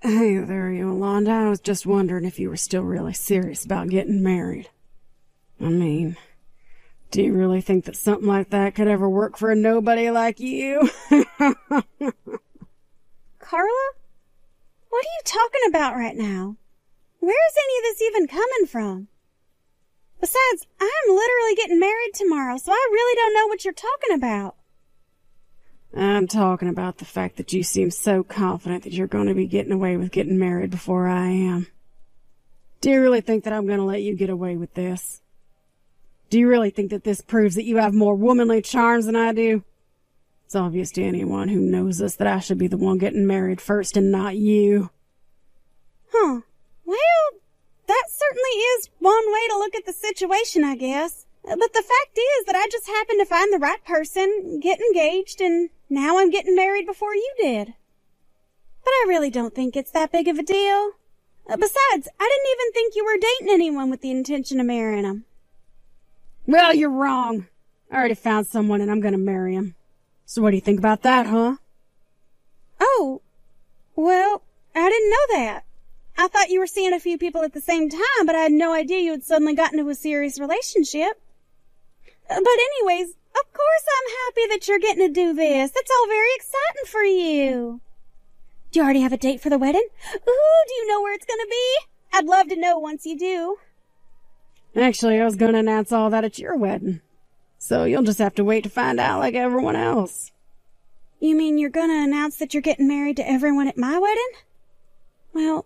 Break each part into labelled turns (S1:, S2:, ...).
S1: Hey there, Yolanda. I was just wondering if you were still really serious about getting married. I mean, do you really think that something like that could ever work for a nobody like you?
S2: Carla? What are you talking about right now? Where is any of this even coming from? Besides, I'm literally getting married tomorrow, so I really don't know what you're talking about.
S1: I'm talking about the fact that you seem so confident that you're going to be getting away with getting married before I am. Do you really think that I'm going to let you get away with this? Do you really think that this proves that you have more womanly charms than I do? It's obvious to anyone who knows us that I should be the one getting married first and not you.
S2: Huh. Well, that certainly is one way to look at the situation, I guess. But the fact is that I just happened to find the right person, get engaged, and now I'm getting married before you did. But I really don't think it's that big of a deal. Besides, I didn't even think you were dating anyone with the intention of marrying him.
S1: Well, you're wrong. I already found someone and I'm going to marry him. So what do you think about that, huh?
S2: Oh, well, I didn't know that. I thought you were seeing a few people at the same time, but I had no idea you had suddenly gotten into a serious relationship. But anyways, of course I'm happy that you're getting to do this. That's all very exciting for you. Do you already have a date for the wedding? Ooh, do you know where it's gonna be? I'd love to know once you do.
S1: Actually, I was going to announce all that at your wedding. So you'll just have to wait to find out like everyone else.
S2: You mean you're gonna announce that you're getting married to everyone at my wedding? Well,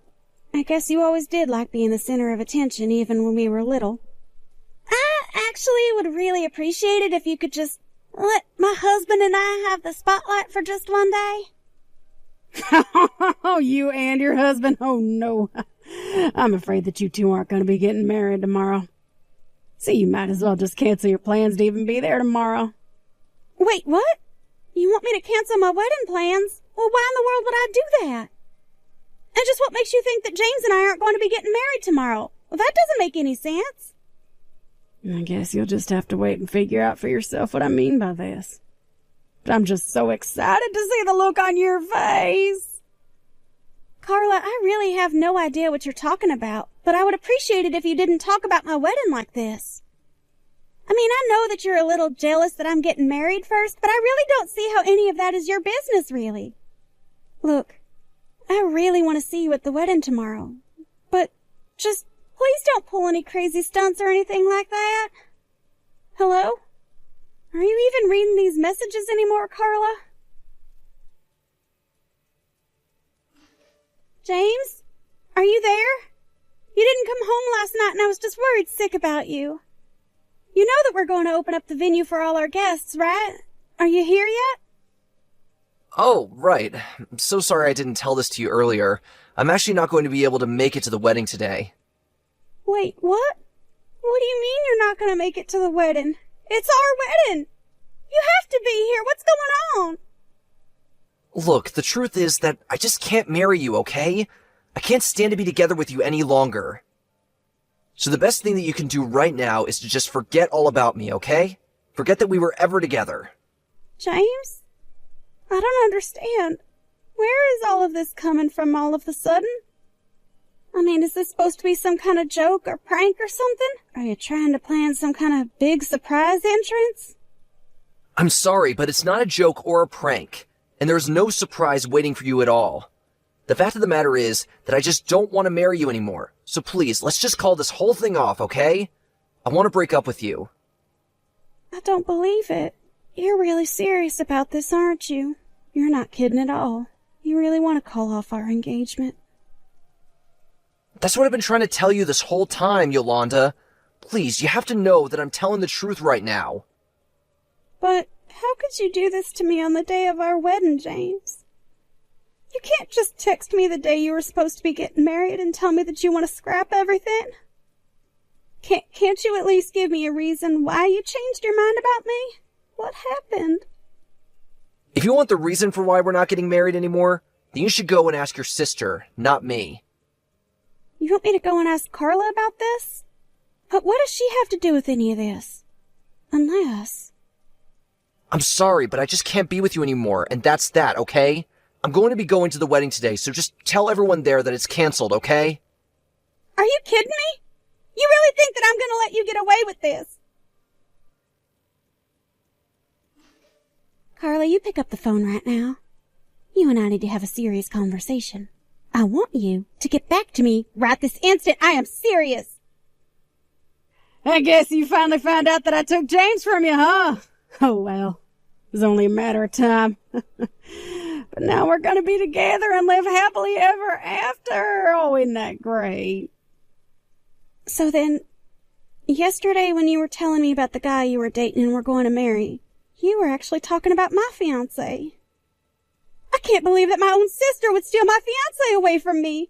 S2: I guess you always did like being the center of attention even when we were little. I actually would really appreciate it if you could just let my husband and I have the spotlight for just one day.
S1: Oh, you and your husband? Oh, no. I'm afraid that you two aren't going to be getting married tomorrow. So you might as well just cancel your plans to even be there tomorrow.
S2: Wait, what? You want me to cancel my wedding plans? Well, why in the world would I do that? And just what makes you think that James and I aren't going to be getting married tomorrow? Well, that doesn't make any sense.
S1: I guess you'll just have to wait and figure out for yourself what I mean by this. But I'm just so excited to see the look on your face.
S2: Carla, I really have no idea what you're talking about, but I would appreciate it if you didn't talk about my wedding like this. I mean, I know that you're a little jealous that I'm getting married first, but I really don't see how any of that is your business, really. Look, I really want to see you at the wedding tomorrow, but just please don't pull any crazy stunts or anything like that. Hello? Are you even reading these messages anymore, Carla? James? Are you there? You didn't come home last night and I was just worried sick about you. You know that we're going to open up the venue for all our guests, right? Are you here yet?
S3: Oh, right. I'm so sorry I didn't tell this to you earlier. I'm actually not going to be able to make it to the wedding today.
S2: Wait, what? What do you mean you're not going to make it to the wedding? It's our wedding! You have to be here! What's going on?
S3: Look, the truth is that I just can't marry you, okay? I can't stand to be together with you any longer. So the best thing that you can do right now is to just forget all about me, okay? Forget that we were ever together.
S2: James? I don't understand. Where is all of this coming from all of a sudden? I mean, is this supposed to be some kind of joke or prank or something? Are you trying to plan some kind of big surprise entrance?
S3: I'm sorry, but it's not a joke or a prank, and there's no surprise waiting for you at all. The fact of the matter is that I just don't want to marry you anymore, so please, let's just call this whole thing off, okay? I want to break up with you.
S2: I don't believe it. You're really serious about this, aren't you? You're not kidding at all. You really want to call off our engagement.
S3: That's what I've been trying to tell you this whole time, Yolanda. Please, you have to know that I'm telling the truth right now.
S2: But how could you do this to me on the day of our wedding, James? You can't just text me the day you were supposed to be getting married and tell me that you want to scrap everything. Can't you at least give me a reason why you changed your mind about me? What happened?
S3: If you want the reason for why we're not getting married anymore, then you should go and ask your sister, not me.
S2: You want me to go and ask Carla about this? But what does she have to do with any of this? Unless...
S3: I'm sorry, but I just can't be with you anymore, and that's that, okay? I'm going to be going to the wedding today, so just tell everyone there that it's canceled, okay?
S2: Are you kidding me? You really think that I'm gonna let you get away with this? Carla, you pick up the phone right now. You and I need to have a serious conversation. I want you to get back to me right this instant. I am serious.
S1: I guess you finally found out that I took James from you, huh? Oh, well. It was only a matter of time. But now we're gonna be together and live happily ever after. Oh, isn't that great?
S2: So then, yesterday when you were telling me about the guy you were dating and were going to marry, you were actually talking about my fiancé. I can't believe that my own sister would steal my fiancé away from me.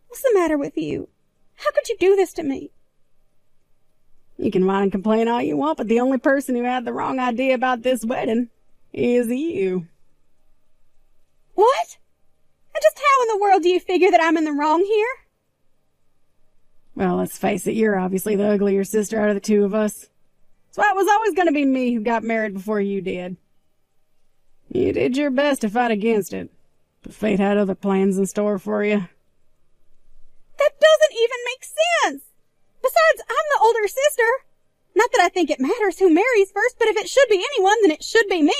S2: What's the matter with you? How could you do this to me?
S1: You can whine and complain all you want, but the only person who had the wrong idea about this wedding is you.
S2: What? And just how in the world do you figure that I'm in the wrong here?
S1: Well, let's face it, you're obviously the uglier sister out of the two of us. So it was always going to be me who got married before you did. You did your best to fight against it, but fate had other plans in store for you.
S2: That doesn't even make sense. Besides, I'm the older sister. Not that I think it matters who marries first, but if it should be anyone, then it should be me.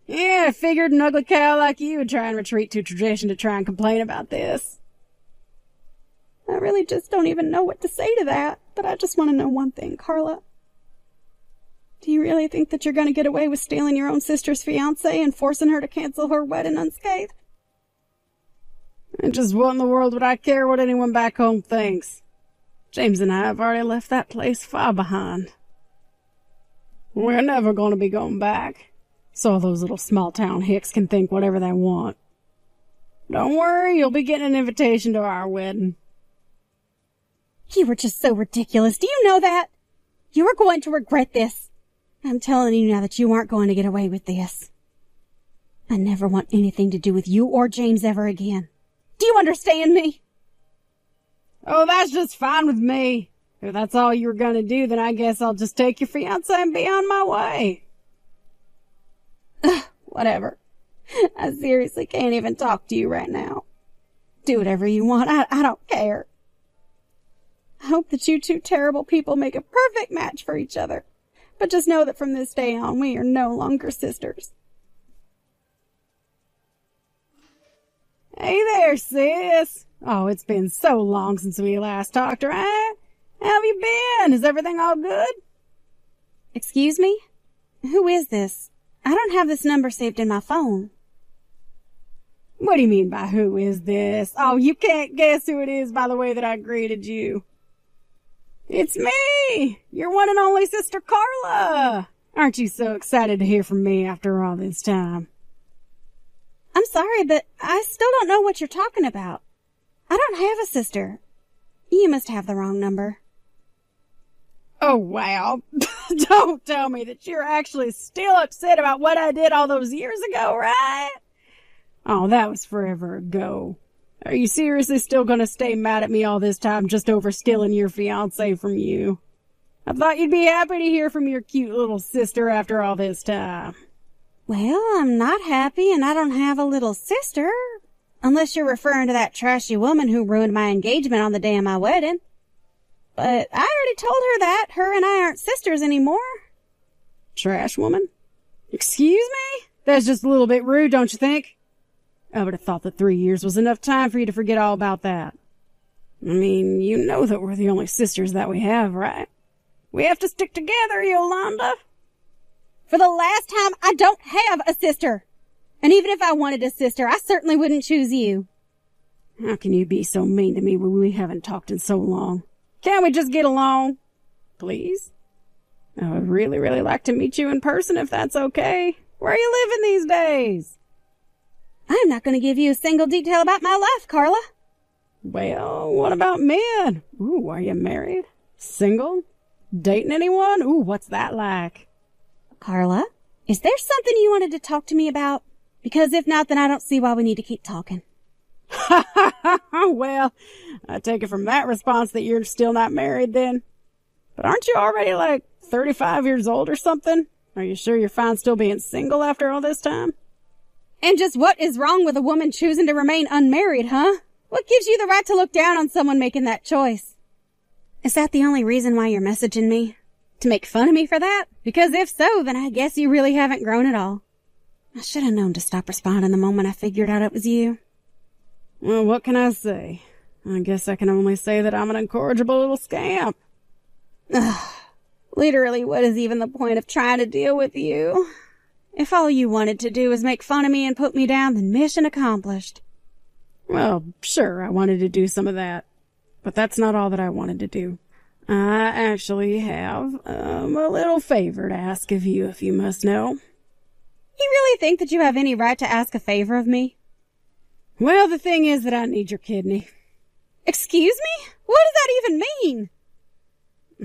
S1: Yeah, I figured an ugly cow like you would try and retreat to tradition to try and complain about this.
S2: I really just don't even know what to say to that, but I just want to know one thing, Carla. Do you really think that you're going to get away with stealing your own sister's fiancé and forcing her to cancel her wedding unscathed?
S1: And just what in the world would I care what anyone back home thinks? James and I have already left that place far behind. We're never going to be going back, so all those little small-town hicks can think whatever they want. Don't worry, you'll be getting an invitation to our wedding.
S2: You were just so ridiculous. Do you know that? You are going to regret this. I'm telling you now that you aren't going to get away with this. I never want anything to do with you or James ever again. Do you understand me?
S1: Oh, that's just fine with me. If that's all you were gonna do, then I guess I'll just take your fiancé and be on my way.
S2: Whatever. I seriously can't even talk to you right now. Do whatever you want. I don't care. I hope that you two terrible people make a perfect match for each other. But just know that from this day on, we are no longer sisters.
S1: Hey there, sis. Oh, it's been so long since we last talked, right? How have you been? Is everything all good?
S2: Excuse me? Who is this? I don't have this number saved in my phone.
S1: What do you mean by who is this? Oh, you can't guess who it is by the way that I greeted you. It's me, your one and only sister Carla. Aren't you so excited to hear from me after all this time?
S2: I'm sorry, but I still don't know what you're talking about. I don't have a sister. You must have the wrong number.
S1: Oh, wow. Don't tell me that you're actually still upset about what I did all those years ago, right? Oh, that was forever ago. Are you seriously still gonna stay mad at me all this time just over stealing your fiancé from you? I thought you'd be happy to hear from your cute little sister after all this time.
S2: Well, I'm not happy and I don't have a little sister. Unless you're referring to that trashy woman who ruined my engagement on the day of my wedding. But I already told her that. Her and I aren't sisters anymore.
S1: Trash woman? Excuse me? That's just a little bit rude, don't you think? I would have thought that 3 years was enough time for you to forget all about that. I mean, you know that we're the only sisters that we have, right? We have to stick together, Yolanda.
S2: For the last time, I don't have a sister. And even if I wanted a sister, I certainly wouldn't choose you.
S1: How can you be so mean to me when we haven't talked in so long? Can't we just get along? Please? I would really, really like to meet you in person if that's okay. Where are you living these days?
S2: I'm not going to give you a single detail about my life, Carla.
S1: Well, what about men? Ooh, are you married? Single? Dating anyone? Ooh, what's that like?
S2: Carla, is there something you wanted to talk to me about? Because if not, then I don't see why we need to keep talking.
S1: Well, I take it from that response that you're still not married then. But aren't you already like 35 years old or something? Are you sure you're fine still being single after all this time?
S2: And just what is wrong with a woman choosing to remain unmarried, huh? What gives you the right to look down on someone making that choice? Is that the only reason why you're messaging me? To make fun of me for that? Because if so, then I guess you really haven't grown at all. I should have known to stop responding the moment I figured out it was you.
S1: Well, what can I say? I guess I can only say that I'm an incorrigible little scamp.
S2: Ugh. Literally, what is even the point of trying to deal with you? If all you wanted to do was make fun of me and put me down, then mission accomplished.
S1: Well, sure, I wanted to do some of that. But that's not all that I wanted to do. I actually have a little favor to ask of you, if you must know.
S2: You really think that you have any right to ask a favor of me?
S1: Well, the thing is that I need your kidney.
S2: Excuse me? What does that even mean?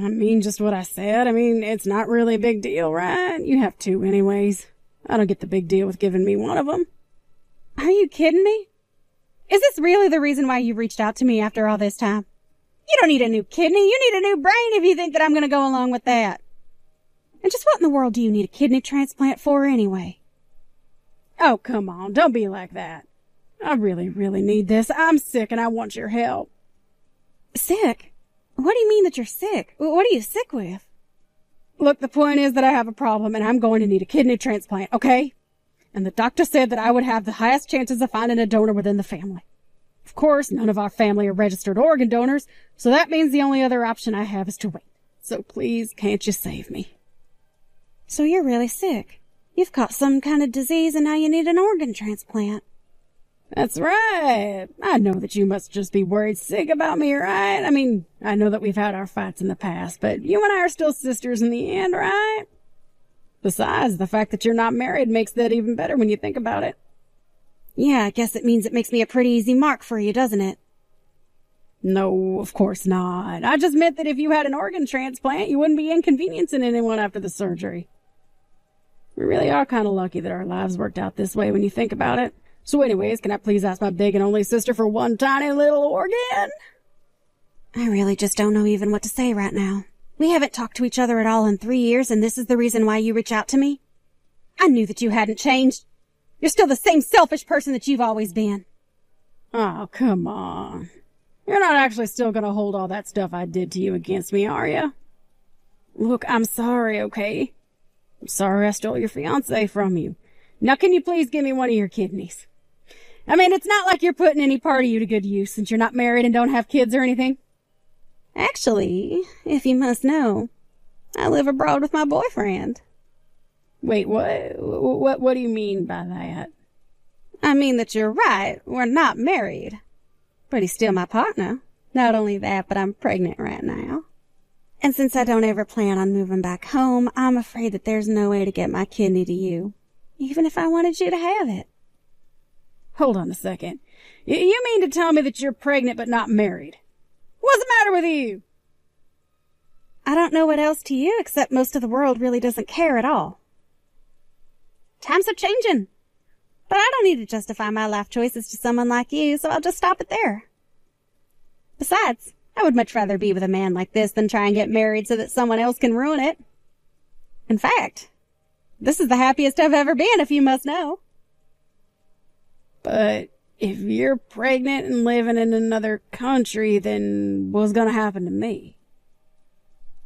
S1: I mean just what I said. I mean, it's not really a big deal, right? You have two anyways. I don't get the big deal with giving me one of them.
S2: Are you kidding me? Is this really the reason why you reached out to me after all this time? You don't need a new kidney. You need a new brain if you think that I'm going to go along with that. And just what in the world do you need a kidney transplant for anyway?
S1: Oh, come on. Don't be like that. I really, really need this. I'm sick and I want your help.
S2: Sick? What do you mean that you're sick? What are you sick with?
S1: Look, the point is that I have a problem and I'm going to need a kidney transplant, okay? And the doctor said that I would have the highest chances of finding a donor within the family. Of course, none of our family are registered organ donors, so that means the only other option I have is to wait. So please, can't you save me?
S2: So you're really sick. You've caught some kind of disease and now you need an organ transplant.
S1: That's right. I know that you must just be worried sick about me, right? I mean, I know that we've had our fights in the past, but you and I are still sisters in the end, right? Besides, the fact that you're not married makes that even better when you think about it.
S2: Yeah, I guess it means it makes me a pretty easy mark for you, doesn't it?
S1: No, of course not. I just meant that if you had an organ transplant, you wouldn't be inconveniencing anyone after the surgery. We really are kind of lucky that our lives worked out this way when you think about it. So anyways, can I please ask my big and only sister for one tiny little organ?
S2: I really just don't know even what to say right now. We haven't talked to each other at all in 3 years, and this is the reason why you reach out to me? I knew that you hadn't changed. You're still the same selfish person that you've always been.
S1: Oh, come on. You're not actually still going to hold all that stuff I did to you against me, are you? Look, I'm sorry, okay? I'm sorry I stole your fiancé from you. Now can you please give me one of your kidneys? I mean, it's not like you're putting any part of you to good use since you're not married and don't have kids or anything.
S2: Actually, if you must know, I live abroad with my boyfriend.
S1: Wait, what do you mean by that?
S2: I mean that you're right, we're not married. But he's still my partner. Not only that, but I'm pregnant right now. And since I don't ever plan on moving back home, I'm afraid that there's no way to get my kidney to you, even if I wanted you to have it.
S1: Hold on a second. You mean to tell me that you're pregnant but not married? What's the matter with you?
S2: I don't know what else to you except most of the world really doesn't care at all. Times are changing. But I don't need to justify my life choices to someone like you, so I'll just stop it there. Besides, I would much rather be with a man like this than try and get married so that someone else can ruin it. In fact, this is the happiest I've ever been, if you must know.
S1: But if you're pregnant and living in another country, then what's gonna happen to me?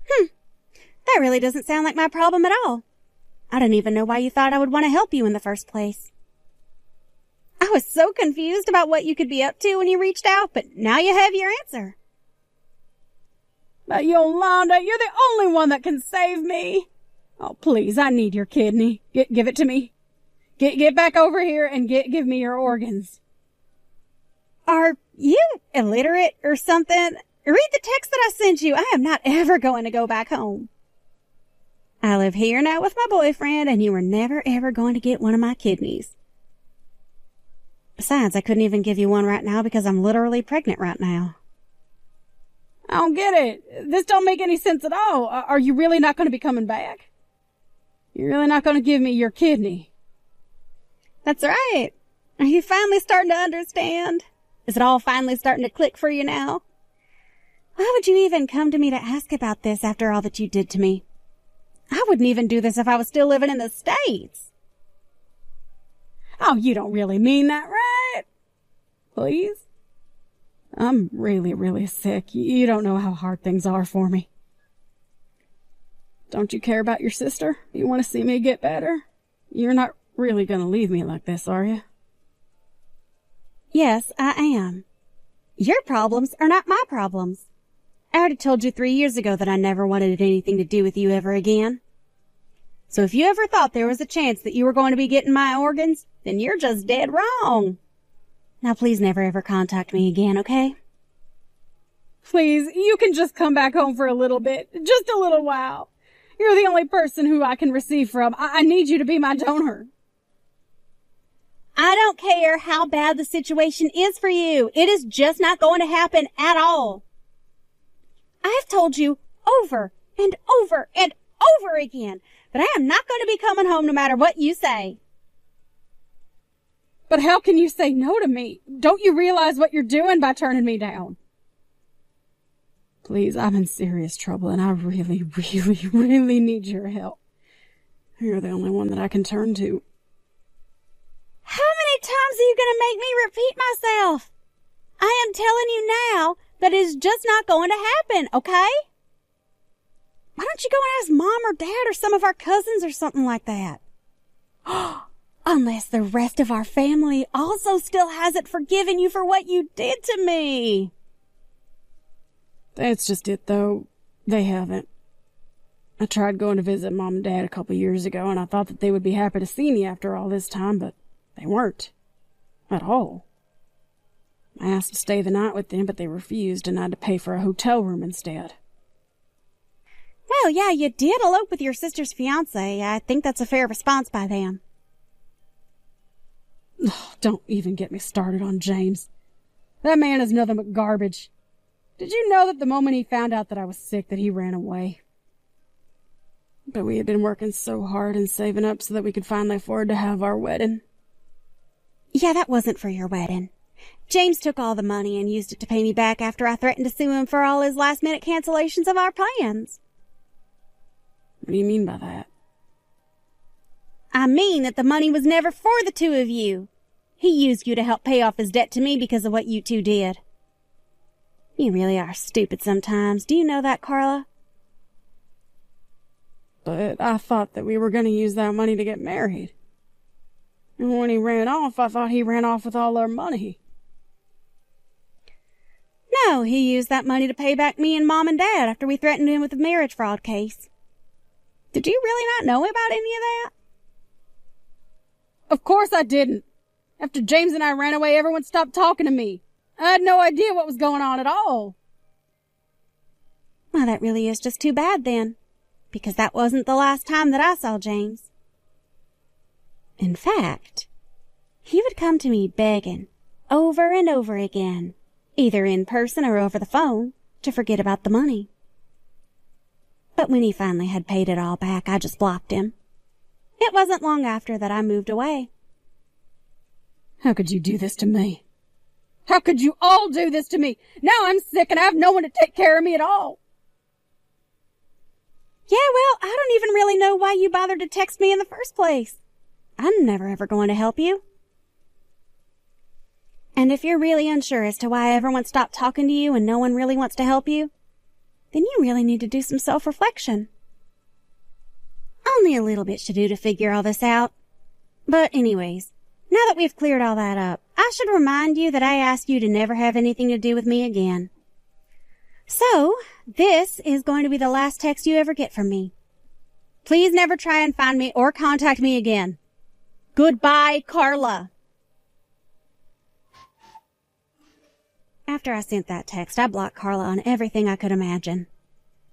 S2: That really doesn't sound like my problem at all. I don't even know why you thought I would want to help you in the first place. I was so confused about what you could be up to when you reached out, but now you have your answer.
S1: But Yolanda, you're the only one that can save me. Oh, please, I need your kidney. Give it to me. Get back over here and give me your organs.
S2: Are you illiterate or something? Read the text that I sent you. I am not ever going to go back home. I live here now with my boyfriend, and you are never ever going to get one of my kidneys. Besides, I couldn't even give you one right now because I'm literally pregnant right now.
S1: I don't get it. This don't make any sense at all. Are you really not going to be coming back? You're really not going to give me your kidney?
S2: That's right. Are you finally starting to understand? Is it all finally starting to click for you now? Why would you even come to me to ask about this after all that you did to me? I wouldn't even do this if I was still living in the States.
S1: Oh, you don't really mean that, right? Please? I'm really, really sick. You don't know how hard things are for me. Don't you care about your sister? You want to see me get better? You're not really gonna leave me like this, are you?
S2: Yes, I am. Your problems are not my problems. I already told you 3 years ago that I never wanted anything to do with you ever again. So if you ever thought there was a chance that you were going to be getting my organs, then you're just dead wrong. Now please never ever contact me again, okay?
S1: Please, you can just come back home for a little bit. Just a little while. You're the only person who I can receive from. I need you to be my donor.
S2: I don't care how bad the situation is for you. It is just not going to happen at all. I've told you over and over and over again that I am not going to be coming home no matter what you say.
S1: But how can you say no to me? Don't you realize what you're doing by turning me down? Please, I'm in serious trouble and I really, really, really need your help. You're the only one that I can turn to.
S2: How many times are you going to make me repeat myself? I am telling you now that it is just not going to happen, okay? Why don't you go and ask Mom or Dad or some of our cousins or something like that? Unless the rest of our family also still hasn't forgiven you for what you did to me.
S1: That's just it, though. They haven't. I tried going to visit Mom and Dad a couple years ago, and I thought that they would be happy to see me after all this time, but they weren't. At all. I asked to stay the night with them, but they refused, and I had to pay for a hotel room instead.
S2: Well, yeah, you did elope with your sister's fiancé. I think that's a fair response by them.
S1: Don't even get me started on James. That man is nothing but garbage. Did you know that the moment he found out that I was sick that he ran away? But we had been working so hard and saving up so that we could finally afford to have our wedding.
S2: Yeah, that wasn't for your wedding. James took all the money and used it to pay me back after I threatened to sue him for all his last-minute cancellations of our plans.
S1: What do you mean by that?
S2: I mean that the money was never for the two of you. He used you to help pay off his debt to me because of what you two did. You really are stupid sometimes. Do you know that, Carla?
S1: But I thought that we were going to use that money to get married. And when he ran off, I thought he ran off with all our money.
S2: No, he used that money to pay back me and Mom and Dad after we threatened him with a marriage fraud case. Did you really not know about any of that?
S1: Of course I didn't. After James and I ran away, everyone stopped talking to me. I had no idea what was going on at all.
S2: Well, that really is just too bad then, because that wasn't the last time that I saw James. In fact, he would come to me begging over and over again, either in person or over the phone, to forget about the money. But when he finally had paid it all back, I just blocked him. It wasn't long after that I moved away.
S1: How could you do this to me? How could you all do this to me? Now I'm sick and I have no one to take care of me at all.
S2: Yeah, well, I don't even really know why you bothered to text me in the first place. I'm never ever going to help you. And if you're really unsure as to why everyone stopped talking to you and no one really wants to help you, then you really need to do some self-reflection. Only a little bit to do to figure all this out. But anyways, now that we've cleared all that up, I should remind you that I asked you to never have anything to do with me again. So, this is going to be the last text you ever get from me. Please never try and find me or contact me again. Goodbye, Carla. After I sent that text, I blocked Carla on everything I could imagine.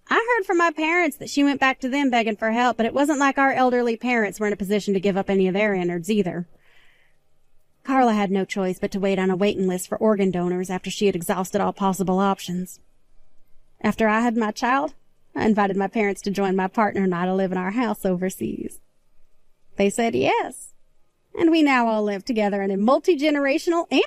S2: I heard from my parents that she went back to them begging for help, but it wasn't like our elderly parents were in a position to give up any of their innards either. Carla had no choice but to wait on a waiting list for organ donors after she had exhausted all possible options. After I had my child, I invited my parents to join my partner and I to live in our house overseas. They said yes, and we now all live together in a multi-generational and